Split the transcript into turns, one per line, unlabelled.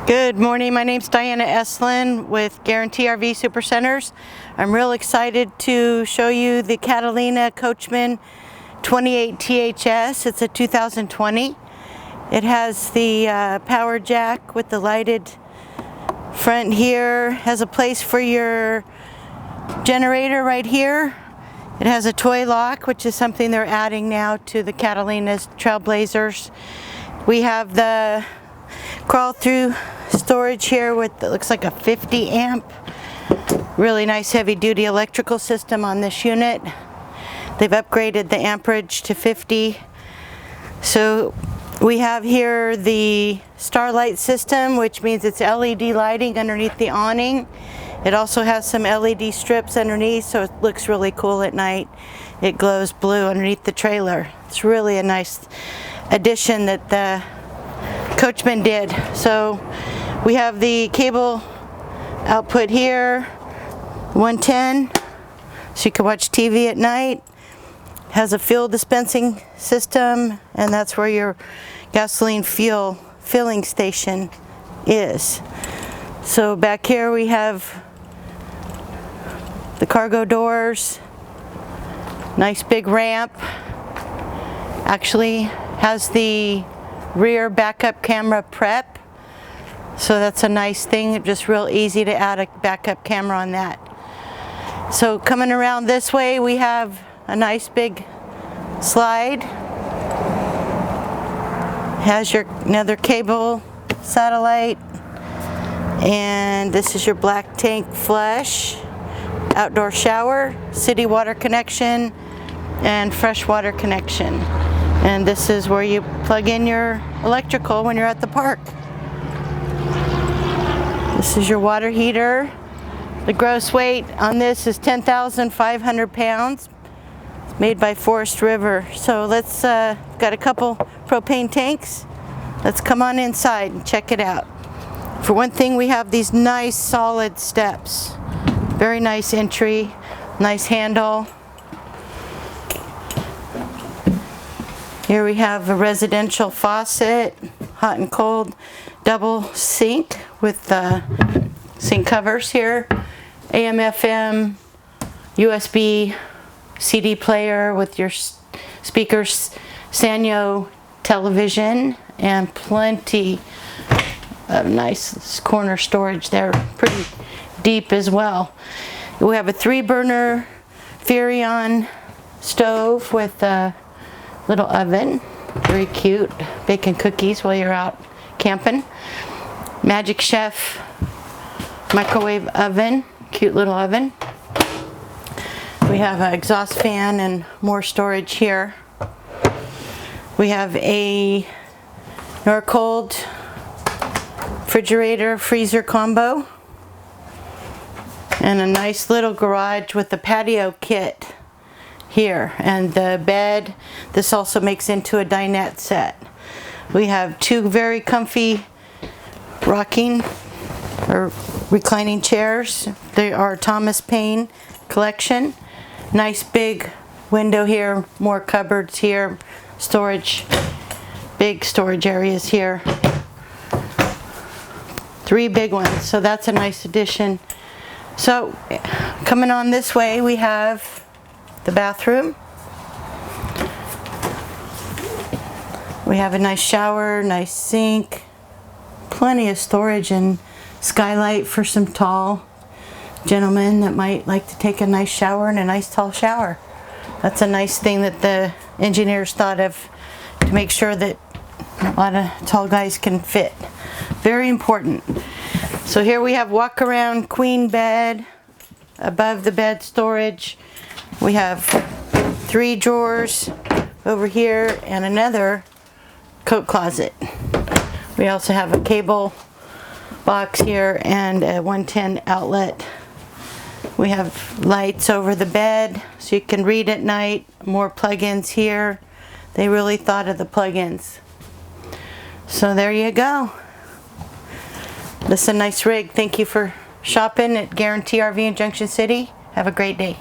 Good morning, my name's Diana Eslin with Guaranty RV Supercenters. I'm real excited to show you the Catalina Coachmen 28 THS. It's a 2020. It has the power jack with the lighted front here, has a place for your generator right here. It has a toy lock, which is something they're adding now to the Catalina Trail Blazers. We have the crawl through storage here with, it looks like a 50 amp, really nice heavy duty electrical system on this unit. They've upgraded the amperage to 50. So we have here the starlight system, which means it's LED lighting underneath the awning. It also has some LED strips underneath, so it looks really cool at night. It glows blue underneath the trailer. It's really a nice addition that the Coachmen did. So we have the cable output here, 110, so you can watch TV at night. Has a fuel dispensing system, and that's where your gasoline fuel filling station is. So back here we have the cargo doors, nice big ramp. Actually has the rear backup camera prep, so that's a nice thing, just real easy to add a backup camera on that. So coming around this way we have a nice big slide. Has your another cable satellite, and this is your black tank flush, outdoor shower, city water connection, and fresh water connection. And this is where you plug in your electrical when you're at the park. This is your water heater. The gross weight on this is 10,500 pounds. It's made by Forest River. So let's, got a couple propane tanks. Let's come on inside and check it out. For one thing, we have these nice solid steps. Very nice entry, nice handle. Here we have a residential faucet, hot and cold, double sink with sink covers here, AM, FM, USB, CD player with your speakers, Sanyo television, and plenty of nice corner storage there, pretty deep as well. We have a 3-burner Furrion stove with a little oven, very cute, baking cookies while you're out camping. Magic Chef microwave oven, cute little oven. We have an exhaust fan and more storage here. We have a Norcold refrigerator freezer combo, and a nice little garage with the patio kit here, and the bed. This also makes into a dinette set. We have 2 very comfy rocking or reclining chairs. They are Thomas Paine collection. Nice big window here, more cupboards here, storage, big storage areas here. 3 big ones, so that's a nice addition. So coming on this way we have the bathroom. We have a nice shower, nice sink, plenty of storage, and skylight for some tall gentlemen that might like to take a nice shower in a nice tall shower. That's a nice thing that the engineers thought of to make sure that a lot of tall guys can fit. Very important. So here we have walk around queen bed, above the bed storage. We have 3 drawers over here and another coat closet. We also have a cable box here and a 110 outlet. We have lights over the bed so you can read at night. More plug-ins here. They really thought of the plug-ins. So there you go. This is a nice rig. Thank you for shopping at Guaranty RV in Junction City. Have a great day.